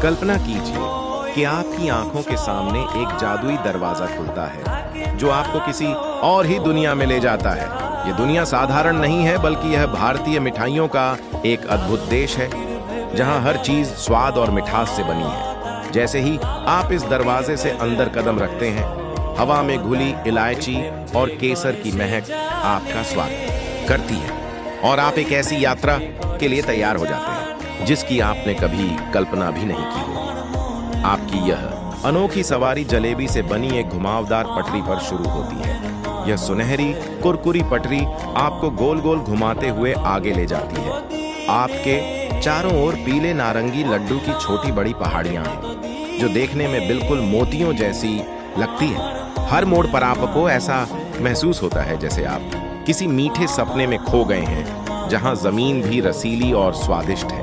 कल्पना कीजिए कि आपकी आंखों के सामने एक जादुई दरवाजा खुलता है जो आपको किसी और ही दुनिया में ले जाता है। ये दुनिया साधारण नहीं है, बल्कि यह भारतीय मिठाइयों का एक अद्भुत देश है जहां हर चीज स्वाद और मिठास से बनी है। जैसे ही आप इस दरवाजे से अंदर कदम रखते हैं, हवा में घुली इलायची और केसर की महक आपका स्वागत करती है और आप एक ऐसी यात्रा के लिए तैयार हो जाते हैं जिसकी आपने कभी कल्पना भी नहीं की हो। आपकी यह अनोखी सवारी जलेबी से बनी एक घुमावदार पटरी पर शुरू होती है। यह सुनहरी कुरकुरी पटरी आपको गोल गोल घुमाते हुए आगे ले जाती है। आपके चारों ओर पीले नारंगी लड्डू की छोटी बड़ी पहाड़ियां हैं जो देखने में बिल्कुल मोतियों जैसी लगती है। हर मोड़ पर आपको ऐसा महसूस होता है जैसे आप किसी मीठे सपने में खो गए हैं जहां जमीन भी रसीली और स्वादिष्ट है।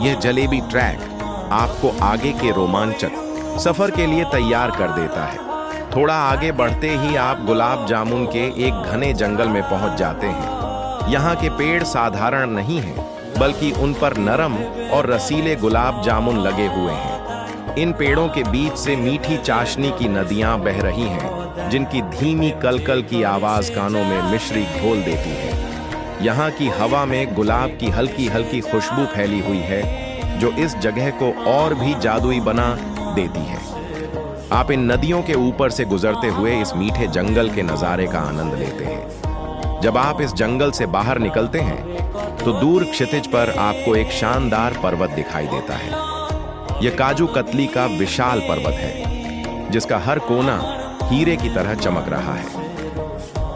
यह जलेबी ट्रैक आपको आगे के रोमांचक सफर के लिए तैयार कर देता है। थोड़ा आगे बढ़ते ही आप गुलाब जामुन के एक घने जंगल में पहुंच जाते हैं। यहाँ के पेड़ साधारण नहीं हैं, बल्कि उन पर नरम और रसीले गुलाब जामुन लगे हुए हैं। इन पेड़ों के बीच से मीठी चाशनी की नदियां बह रही हैं, जिनकी धीमी कलकल की आवाज कानों में मिश्री घोल देती है। यहाँ की हवा में गुलाब की हल्की हल्की खुशबू फैली हुई है जो इस जगह को और भी जादुई बना देती है। आप इन नदियों के ऊपर से गुजरते हुए इस मीठे जंगल के नजारे का आनंद लेते हैं। जब आप इस जंगल से बाहर निकलते हैं तो दूर क्षितिज पर आपको एक शानदार पर्वत दिखाई देता है। यह काजू कतली का विशाल पर्वत है जिसका हर कोना हीरे की तरह चमक रहा है।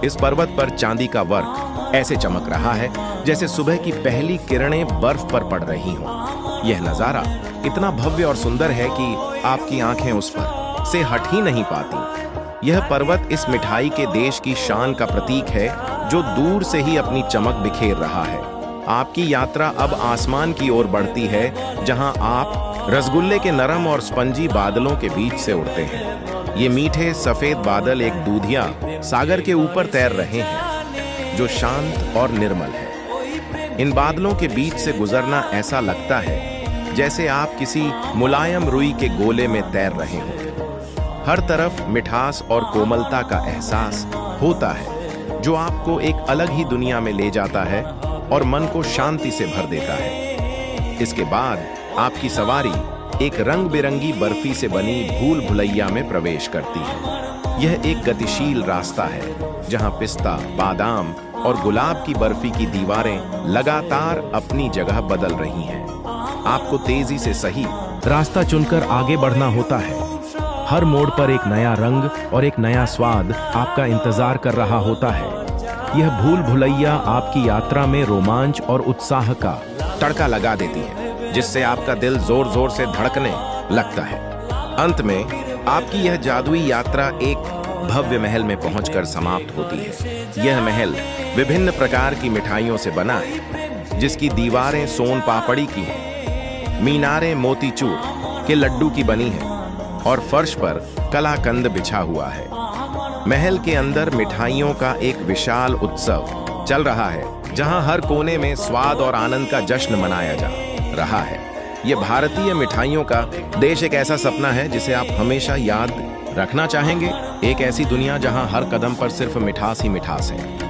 इस पर्वत पर चांदी का वर्क ऐसे चमक रहा है जैसे सुबह की पहली किरणें बर्फ पर पड़ रही हों। यह नजारा इतना भव्य और सुंदर है कि आपकी आंखें उस पर से हट ही नहीं पाती। यह पर्वत इस मिठाई के देश की शान का प्रतीक है जो दूर से ही अपनी चमक बिखेर रहा है। आपकी यात्रा अब आसमान की ओर बढ़ती है जहां आप रसगुल्ले के नरम और स्पंजी बादलों के बीच से उड़ते हैं। ये मीठे सफेद बादल एक दूधिया सागर के ऊपर तैर रहे हैं जो शांत और निर्मल है। इन बादलों के बीच से गुजरना ऐसा लगता है जैसे आप किसी मुलायम रुई के गोले में तैर रहे हों। हर तरफ मिठास और कोमलता का एहसास होता है जो आपको एक अलग ही दुनिया में ले जाता है और मन को शांति से भर देता है। इसके बाद आपकी सवारी एक रंग बिरंगी बर्फी से बनी भूल भुलैया में प्रवेश करती है। यह एक गतिशील रास्ता है जहां पिस्ता, बादाम और गुलाब की बर्फी की दीवारें लगातार अपनी जगह बदल रही हैं। आपको तेजी से सही रास्ता चुनकर आगे बढ़ना होता है। हर मोड़ पर एक नया रंग और एक नया स्वाद आपका इंतजार कर रहा होता है। यह भूल भुलैया आपकी यात्रा में रोमांच और उत्साह का तड़का लगा देती है, जिससे आपका दिल जोर जोर से धड़कने लगता है। अंत में आपकी यह जादुई यात्रा एक भव्य महल में पहुंचकर समाप्त होती है। यह महल विभिन्न प्रकार की मिठाइयों से बना है, जिसकी दीवारें सोन पापड़ी की हैं, मीनारें मोतीचूर के लड्डू की बनी हैं और फर्श पर कलाकंद बिछा हुआ है। महल के अंदर मिठाइयों का एक विशाल उत्सव चल रहा है जहां हर कोने में स्वाद और आनंद का जश्न मनाया जा रहा है। यह भारतीय मिठाइयों का देश एक ऐसा सपना है जिसे आप हमेशा याद रखना चाहेंगे। एक ऐसी दुनिया जहां हर कदम पर सिर्फ मिठास ही मिठास है।